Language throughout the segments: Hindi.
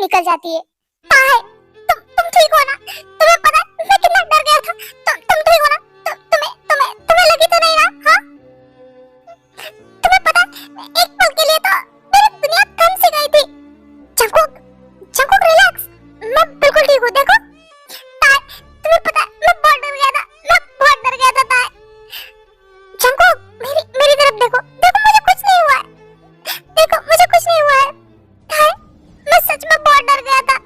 निकल जाती है। ताए, तुम ठीक हो ना? तुम्हें पता है मैं कितना डर गया था। तुम ठीक हो ना? तुम्हें लगी तो नहीं ना? हाँ? तुम्हें पता है एक पल के लिए तो मेरी दुनिया थम सी गई थी। जंकुक रिलैक्स, मैं बिल्कुल ठीक हूँ। देखो ताए, तुम्हें पता है मैं बहुत डर गया था। ताए, जंकुक मेरी तरफ देखो मुझे कुछ नहीं हुआ है। मुझे कुछ नहीं हुआ है। ताए, मैं सच में बहुत डर गया था।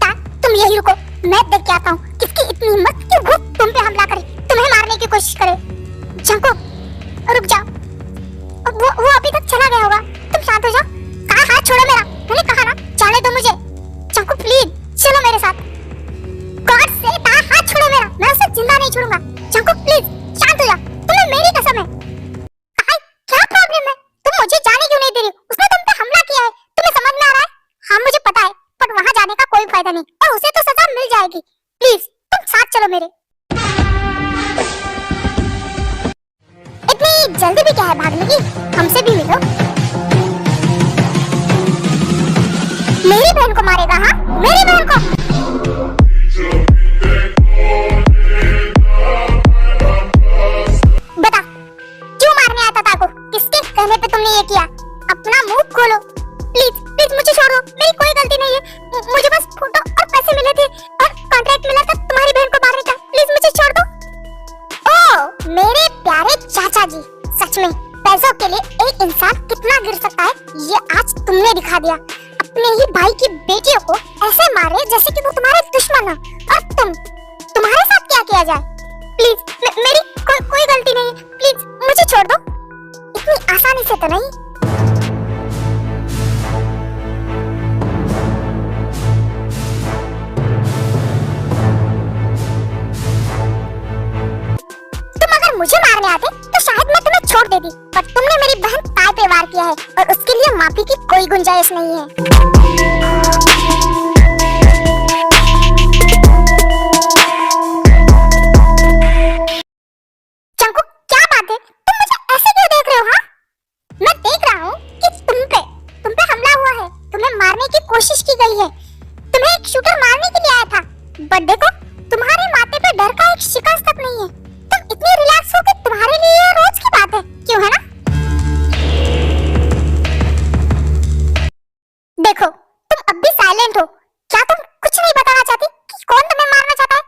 ताए, तुम यही रुको, मैं देख के आता हूँ किसकी इतनी हिम्मत कि वो तुम पे हमला करे, तुम्हें मारने की कोशिश करे। जंकुक रुक जाओ, वो अभी तक चला गया होगा, तुम शांत हो जाओ। कहा हाथ छोड़ो मेरा, मैंने कहा ना जाने दो मुझे। जंकुक प्लीज चलो मेरे साथ। गॉड से कहा हाथ छोड़ो मेरा, मैं उसे जिंदा नहीं छोड़ूंगा। जंकुक प्लीज शांत हो जा, तुम्हें मेरी कसम है। कहा क्या प्रॉब्लम है? तुम मुझे जाने क्यों नहीं दे रही? उसने तुम पे हमला किया है, तुम्हें समझ में आ रहा है? हाँ मुझे पता है, पर वहाँ जाने का कोई फायदा नहीं और उसे तो सजा मिल जाएगी। प्लीज तुम साथ चलो मेरे। इतनी जल्दी भी क्या है भागने की? हमसे भी मिलो। मेरी बहन को मारेगा? हाँ मेरी बहन को? बता क्यों मारने आया था ताको? किसके कहने पे तुमने ये किया? अपना मुंह खोलो प्लीज मुझे छोड़ दो, मेरी कोई गलती नहीं है। मुझे बस फोटो और पैसे मिले थे और कॉन्ट्रैक्ट मिला था तुम्हारी बहन को मारने का। प्लीज मुझे छोड़ दो। ओ मेरे प्यारे चाचा जी, सच में पैसों के लिए एक इंसान कितना गिर सकता है ये आज तुमने दिखा दिया। अपने ही भाई की बेटियों को ऐसे मारे जैसे कि वो तुम्हारे दुश्मन हो, और तुम्हारे साथ क्या किया जाए? प्लीज मेरी कोई गलती नहीं है, प्लीज मुझे छोड़ दो। इतनी आसानी से तो नहीं। मुझे मारने आते तो शायद मैं तुम्हें छोड़ देती, पर तुमने मेरी बहन ताए पे वार किया है और उसके लिए माफी की कोई गुंजाइश नहीं है। जंकुक क्या बात है? तुम मुझे ऐसे क्यों देख रहे हो? हाँ मैं देख रहा हूँ कि तुम पे हमला हुआ है, तुम्हें मारने की कोशिश की गई है। तुम्हें एक शूटर मारने के लिए आया था, बट देखो तुम्हारे माथे पे डर का एक शिकंज तक नहीं है। इतनी रिलैक्स हो कि तुम्हारे लिए ये रोज की बात है, क्यों है ना? देखो तुम अब भी साइलेंट हो, क्या तुम कुछ नहीं बताना चाहती कि कौन तुम्हें मारना चाहता है?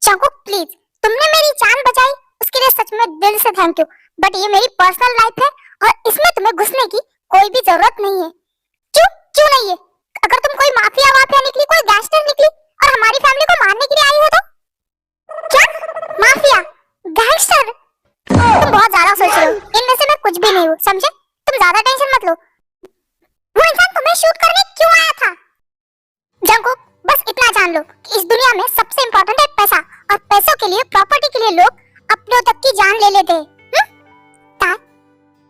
जंकुक प्लीज, तुमने मेरी जान बचाई उसके लिए सच में दिल से थैंक यू, बट ये मेरी पर्सनल लाइफ है और इसमें तुम्हें घुसने की कोई भी जरूरत नहीं है। क्यों नहीं है? अगर तुम कोई माफिया निकली, कोई गैंगस्टर निकली और हमारी फैमिली को मारने के लिए आई हो तो? क्या माफिया गैंगस्टर? तुम बहुत ज्यादा सोच रहे हो, इनमें से मैं कुछ भी नहीं हूँ, समझे? तुम ज्यादा टेंशन मत लो। वो इंसान तुम्हें शूट करने क्यों आया था? जंकुक बस इतना जान लो कि इस दुनिया में सबसे इम्पोर्टेंट है पैसा, और पैसों के लिए, प्रॉपर्टी के लिए लोग अपनों तक की जान ले लेते हैं।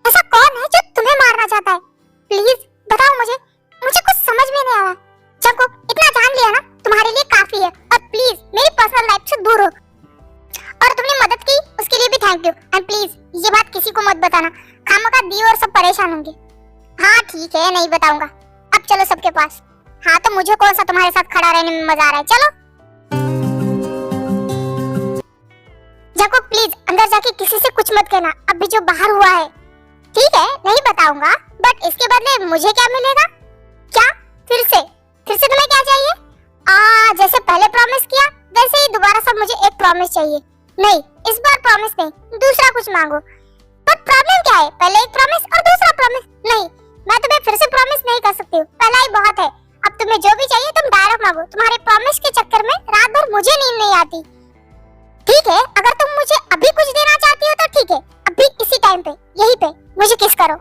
ऐसा कौन है जो तुम्हें मारना चाहता है? प्लीज बताओ मुझे कुछ समझ में नहीं आ रहा। जंकुक इतना जान लिया ना, तुम्हारे लिए काफी है, और प्लीज मेरी पर्सनल लाइफ से दूर हो। और तुमने मदद की उसके लिए भी थैंक यू, एंड प्लीज ये बात किसी को मत बताना, खामखा दी और सब परेशान होंगे। हाँ ठीक है नहीं बताऊंगा। अब चलो सबके पास। हाँ तो मुझे कौन सा तुम्हारे साथ खड़ा रहने में मजा आ रहा है, चलो। जंकुक प्लीज अंदर जाके किसी से कुछ मत कहना, अभी जो बाहर हुआ है। ठीक है नहीं बताऊंगा, बट इसके बदले मुझे क्या मिलेगा? क्या फिर से तुम्हें क्या चाहिए? जैसे पहले प्रॉमिस किया वैसे ही दोबारा सब मुझे एक प्रॉमिस चाहिए। नहीं इस बार प्रॉमिस नहीं, दूसरा कुछ मांगो। पर प्रॉब्लम क्या है? पहले एक प्रॉमिस और दूसरा प्रॉमिस? नहीं मैं तुम्हें फिर से प्रॉमिस नहीं कर सकती हूँ, पहला ही बहुत है। अब तुम्हें जो भी चाहिए तुम डायरेक्ट मांगो, तुम्हारे प्रॉमिस के चक्कर में रात भर मुझे नींद नहीं आती। ठीक है अगर तुम मुझे अभी कुछ देना चाहती हो तो ठीक है, अभी इसी टाइम पे यहीं पे मुझे किस करो।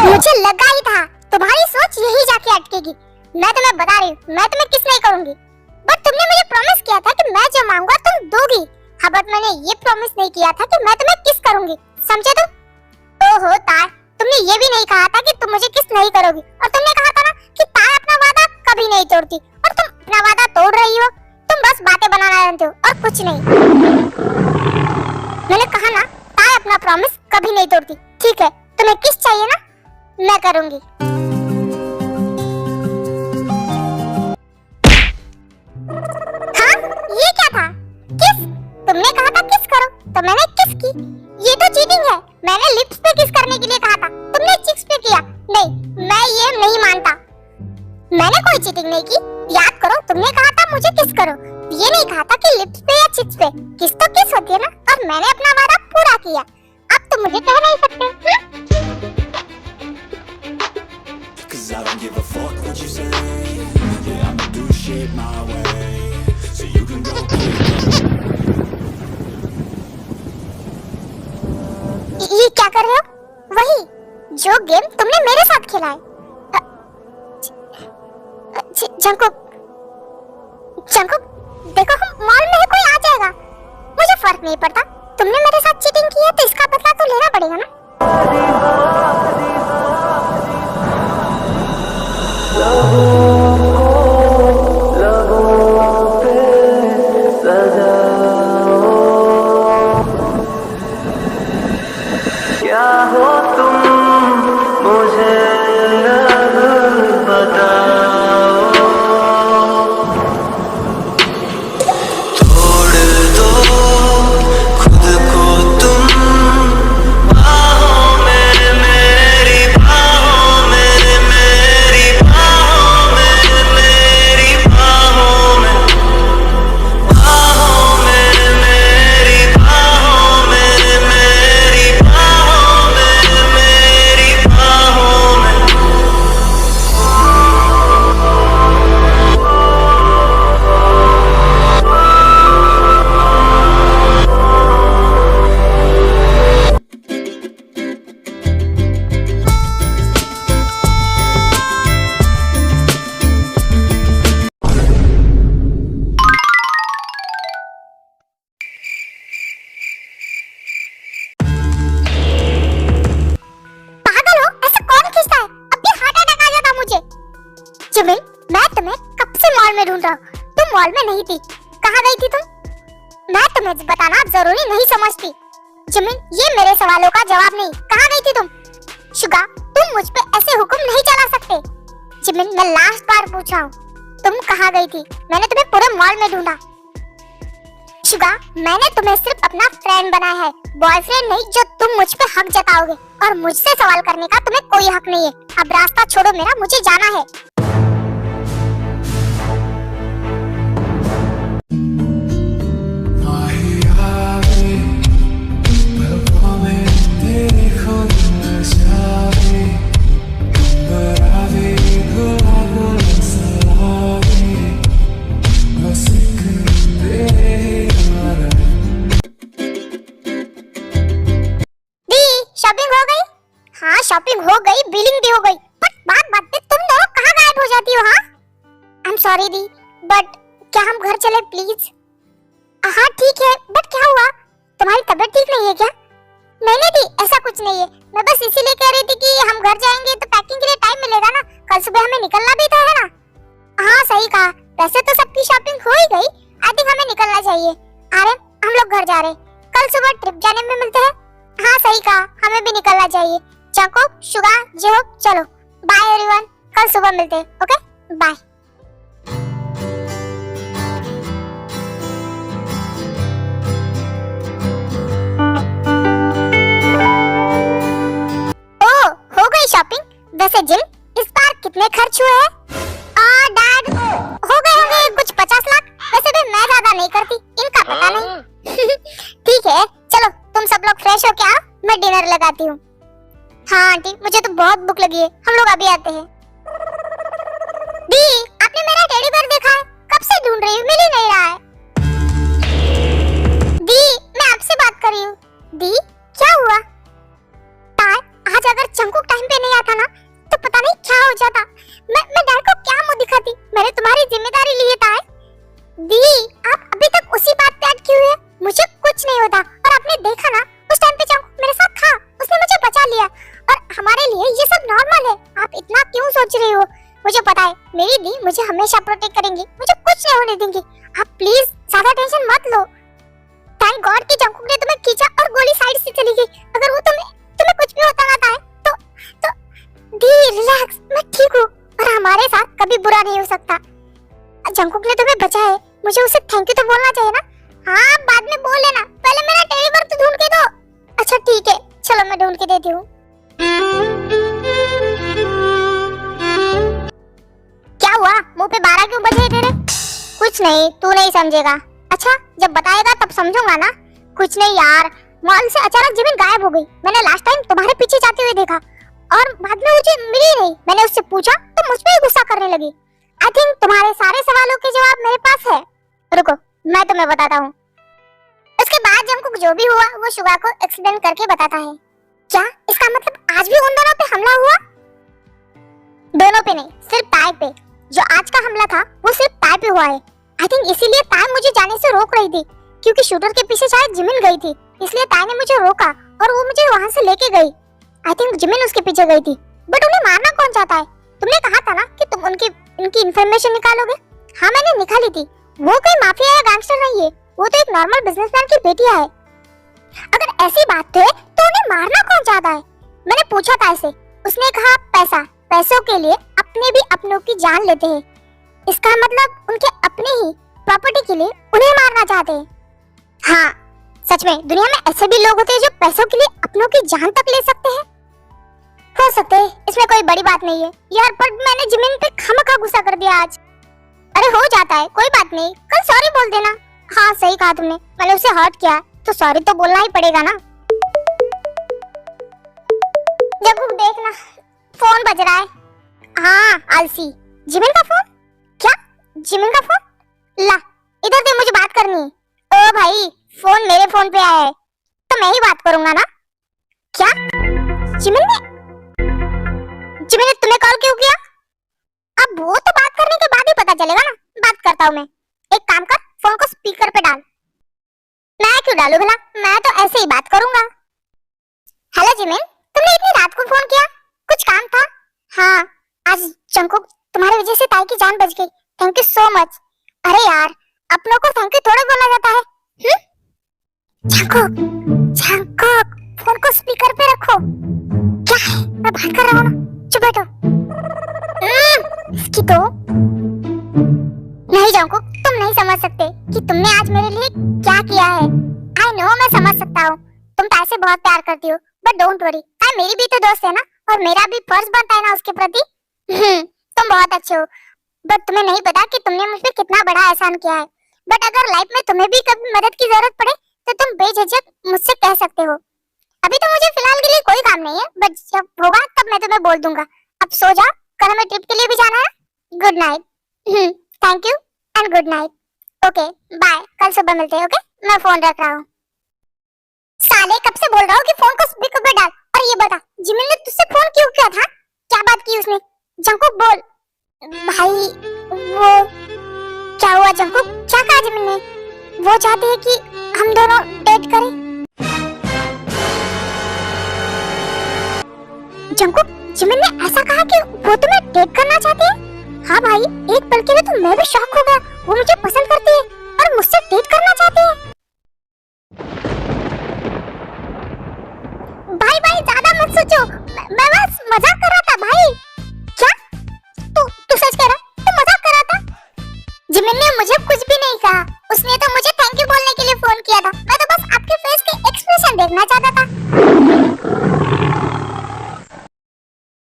मुझे लगा ही था तुम्हारी सोच यही जाके अटकेगी। मैं तुम्हें बता रही हूँ, मैं तुम्हें किस नहीं करूंगी, बट तुमने मुझे प्रॉमिस किया था कि मैं जो मांगूंगा तुम दोगी। हाँ बट मैंने ये प्रॉमिस नहीं किया था कि मैं तुम्हें किस करूंगी, समझे तुम? ओहो तार, तुमने ये भी नहीं कहा था कि तुम मुझे किस नहीं करोगी, और तुमने कहा था ना कि तार अपना वादा कभी नहीं तोड़ती, और तुम अपना वादा तोड़ रही हो। तुम बस बातें बनाना जानते हो और कुछ नहीं। मैंने कहा ना तार अपना प्रॉमिस कभी नहीं तोड़ती। ठीक है, तुम्हें किस चाहिए ना, मैं करूंगी। हाँ, ये क्या था? किस? तुमने कहा था किस करो, तो मैंने किस की। ये तो चीटिंग है। मैंने लिप्स पे किस करने के लिए कहा था, तुमने चिक्स पे किया। नहीं, मैं ये नहीं मानता। मैंने कोई चीटिंग नहीं की। याद करो, तुमने कहा था मुझे किस करो, ये नहीं कहा था कि लिप्स पे या चिक्स पे। किस तो किस होती है ना, और मैंने अपना वादा पूरा किया। अब तो मुझे कह नहीं सकते। ये क्या कर रहे हो? वही जो गेम तुमने मेरे साथ खेला है। जंकुक, जंकुक, देखो हम मॉल में है, कोई आ जाएगा, मुझे फर्क नहीं पड़ता। तुमने मेरे साथ चीटिंग की है तो इसका बदला तो लेना पड़ेगा ना। क्या हो तुम मुझे बताओ, छोड़ दो खुद को तुम बाहों में, मेरी बाहों में, मेरी बाहों में, मेरी बाहों में, बाहों में, मेरी बाहों में, मेरी बाहों में, मेरी बाहों में। पागल हो? ऐसे कौन खींचता है? अब भी हार्ट अटैक आ जाता मुझे। जिमिन, मैं तुम्हें कब से मॉल में ढूंढ रहा हूँ, तुम मॉल में नहीं थी। कहाँ गई थी तुम? मैं तुम्हें बताना जरूरी नहीं समझती। जिमिन, ये मेरे सवालों का जवाब नहीं। कहाँ गई थी तुम? शुगा, तुम मुझ पे ऐसे हुक्म नहीं चला सकते। जिमिन, मैं लास्ट बार पूछ रहा हूँ, तुम कहाँ गई थी? मैंने तुम्हें पूरे मॉल में ढूंढा। शुगा, मैंने तुम्हें सिर्फ अपना फ्रेंड बनाया है, बॉयफ्रेंड नहीं जो तुम मुझ पे हक जताओगे। और मुझसे सवाल करने का तुम्हें कोई हक नहीं है। अब रास्ता छोड़ो मेरा, मुझे जाना है। दी, शॉपिंग हो गई? हाँ, शॉपिंग हो गई, बिलिंग भी हो गई। बट बात पे तुम दोनों कहाँ गायब हो जाती हो? हाँ, I am sorry the, but क्या हम घर चले प्लीज? हाँ ठीक है, बट क्या हुआ? तुम्हारी तबीयत ठीक नहीं है क्या? नहीं नहीं दी, ऐसा कुछ नहीं है। मैं बस इसीलिए कह रही थी कि हम घर जाएंगे तो पैकिंग के लिए टाइम मिलेगा ना, कल सुबह हमें निकलना भी तो है ना। हाँ सही कहा, वैसे तो सबकी शॉपिंग हो ही गई। आई थिंक हमें निकलना चाहिए। अरे हम लोग घर जा रहे हैं, कल सुबह ट्रिप जाने में मिलते हैं। हाँ सही कहा, हमें भी निकलना चाहिए। चंको, शुगा, जेहोक, चलो बाय एवरीवन, कल सुबह मिलते हैं। Okay bye. ओ, हो गई शॉपिंग। वैसे जिम, इस बार कितने खर्च हुए हैं? डैड, हो गए होंगे कुछ 50 लाख। वैसे भी मैं ज्यादा नहीं करती, इनका पता नहीं। ठीक है, चलो तुम सब लोग फ्रेश हो क्या, मैं डिनर लगाती हूँ। हाँ आंटी, मुझे तो बहुत भूख लगी है, हम लोग अभी आते हैं। दी, आपने मेरा टेडी बेयर देखा है? कब से ढूंढ रही हूँ, मिल ही नहीं रहा है। दी, मैं आपसे बात कर रही हूँ। दी, क्या हुआ? तार, आज अगर चंकुक टाइम पे नहीं आता ना, तो पता नहीं क्या हो जाता। मैं डैड को क्या मुंह दिखाती? मैंने तुम्हारी जिम्मेदारी ली है तार। दी, आप अभी तक उसी बात पे अटकी हुई है। मुझे कुछ नहीं होता, और आपने देखा ना, उस टाइम पे चंकुक मेरे साथ था, उसने मुझे बचा लिया। और हमारे लिए ये सब नॉर्मल है, आप इतना क्यों सोच रही हो? मुझे पता है मेरी दी मुझे हमेशा प्रोटेक्ट करेंगी, मुझे कुछ नहीं होने देंगी। आप प्लीज ज्यादा टेंशन मत लो। थैंक गॉड कि जंकुक ने तुम्हें खींचा और गोली साइड से चली गई। अगर वो तुम्हें कुछ भी होता रहता है तो दी रिलैक्स, मैं ठीक हूँ और हमारे साथ कभी बुरा नहीं हो सकता। जंकुक ने तुम्हें बचाया है, मुझे उसे थैंक यू तो बोलना चाहिए ना। हाँ बाद में बोल लेना, पहले मेरा टेडी बेयर तो ढूंढ के दो। अच्छा ठीक है, चलो मैं ढूंढ के देती हूँ। क्या हुआ, मुंह पे 12 क्यों बजे तेरे? कुछ नहीं, तू नहीं समझेगा। अच्छा जब बताएगा तब समझूंगा ना। कुछ नहीं यार, मॉल से अचानक जिमिन गायब हो गई। मैंने लास्ट टाइम तुम्हारे पीछे जाते हुए देखा और बाद में मुझे मिली नहीं। मैंने उससे पूछा तो मुझ पे ही गुस्सा करने लगी। आई थिंक तुम्हारे सारे सवालों के जवाब मेरे पास है। रुको मैं तुम्हें बताता हूँ। उसके बाद जंकुक जो भी हुआ वो शुगा को एक्सप्लेन करके बताता है। क्या इसका मतलब आज भी उन दोनों पे हमला हुआ? दोनों पे नहीं, सिर्फ ताई पे। जो आज का हमला था वो सिर्फ ताई पे हुआ है। आई थिंक इसीलिए ताई मुझे जाने से रोक रही थी, क्योंकि शूटर के पीछे शायद जिमिन गई थी, इसलिए ताई ने मुझे रोका और वो मुझे वहां से लेके गई। आई थिंक जिमिन उसके पीछे गई थी, बट उन्हें मारना कौन चाहता है? तुमने कहा था ना कि तुम इनकी इंफॉर्मेशन निकालोगे। हाँ मैंने निकाली थी। वो कोई माफिया या गैंगस्टर नहीं है, वो तो एक नॉर्मल बिजनेसमैन की बेटी है। अगर ऐसी बात है तो उन्हें मारना कौन चाहता है? मैंने पूछा था इसे, उसने कहा पैसा, पैसों के लिए अपने भी अपनों की जान लेते हैं। इसका मतलब उनके अपने ही प्रॉपर्टी के लिए उन्हें मारना चाहते हैं। हाँ सच में दुनिया में ऐसे भी लोग होते हैं जो पैसों के लिए अपनों की जान तक ले सकते हैं। हो सकते है, इसमें कोई बड़ी बात नहीं है यार, पर मैंने जिमिन पे खामखा गुस्सा कर दिया आज। अरे हो जाता है, कोई बात नहीं, कल सॉरी बोल देना। हाँ सही कहा तुमने, मैंने उसे हर्ट किया तो सॉरी तो बोलना ही पड़ेगा ना। जब देखना फोन बज रहा है। हाँ आलसी, जिमिन का फोन? क्या जिमिन का फोन? ला इधर दे, मुझे बात करनी है। ओ भाई फोन मेरे फोन पे आया है तो मैं ही बात करूंगा ना। क्या जिमिन ने तुम्हें कॉल क्यों किया? अब वो तो बात करने के बाद ही पता चलेगा ना। बात करता हूँ मैं। एक काम कर, फोन को स्पीकर पे डाल। मैं क्यों डालूं भला, मैं तो ऐसे ही बात करूंगा। हेलो जिमिन, तुमने इतनी रात को फोन किया, कुछ काम था? हाँ आज जंकुक तुम्हारी वजह से ताई की जान बच गई, थैंक यू सो मच। अरे यार अपनों को थैंक यू थोड़ा बोला जाता है। जंकुक जंकुक फोन को स्पीकर पे रखो। क्या है, मैं बात कर रहा हूँ ना, चुप बैठो। इसकी तो नहीं जंकुक, तुम नहीं समझ सकते कि तुमने आज मेरे लिए क्या किया है। आई नो मैं समझ सकता हूँ, तुम ताई से बहुत प्यार करती हो, बट डोंट वरी, ताई मेरी भी तो दोस्त है ना, और मेरा भी फर्ज बनता है ना उसके प्रति। तुम बहुत अच्छे हो, बट तुम्हें नहीं पता कि तुमने मुझ पे कितना बड़ा एहसान किया है। बट अगर लाइफ में तुम्हें भी कभी मदद की जरूरत पड़े तो तुम बेझिझक मुझसे कह सकते हो। अभी तो मुझे फिलहाल के लिए कोई काम नहीं है, बट जब होगा तब मैं तुम्हें बोल दूंगा। अब सो जाओ, कल हमें ट्रिप के लिए भी जाना है। Good night. Thank you and good night. Okay bye, कल सुबह मिलते हैं। ओके मैं फोन रख रहा हूँ। साले कब से बोल रहा हूँ कि फोन को स्पीकर पे डाल। और ये बता जिमिन ने तुझसे फोन क्यों किया था? क्या बात की उसने? जंकुक बोल। भाई वो क्या हुआ जंकुक, क्या कहा जिमिन ने? वो चाहते हैं कि हम दोनों डेट करें। जंकुक जिमिन ने ऐसा कहा कि वो तुम्हें डेट करना चाहती है? हाँ भाई एक पल के लिए तो मैं भी शॉक हो गया। वो मुझे पसंद करती है और मुझसे डेट करना चाहती है। भाई भाई ज्यादा मत सोचो, मैं बस मजाक कर रहा था भाई। क्या तू सच कह रहा? तू मजाक कर रहा था? जिमिन ने मुझे कुछ भी नहीं कहा, उसने तो मुझे थैंक यू बोलने के लिए फोन किया था। मैं तो बस आपके फेस के एक्सप्रेशन देखना चाहता था।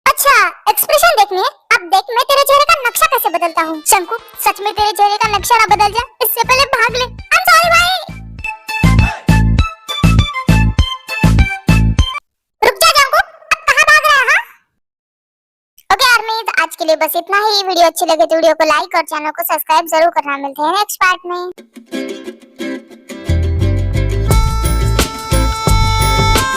अच्छा एक्सप्रेशन देखने? अब देख मैं तेरे चेहरे का नक्शा कैसे बदलता हूँ। शंकु सच में तेरे चेहरे का नक्शा ना बदल जाए इससे पहले भाग ले। आई एम सॉरी भाई। रुक जा जंकु, अब कहाँ भाग रहा है? ओके आर्मीज आज के लिए बस इतना ही। वीडियो अच्छी लगे तो वीडियो को लाइक और चैनल को सब्सक्राइब जरूर करना। मिलते हैं नेक्स्ट पार्ट में।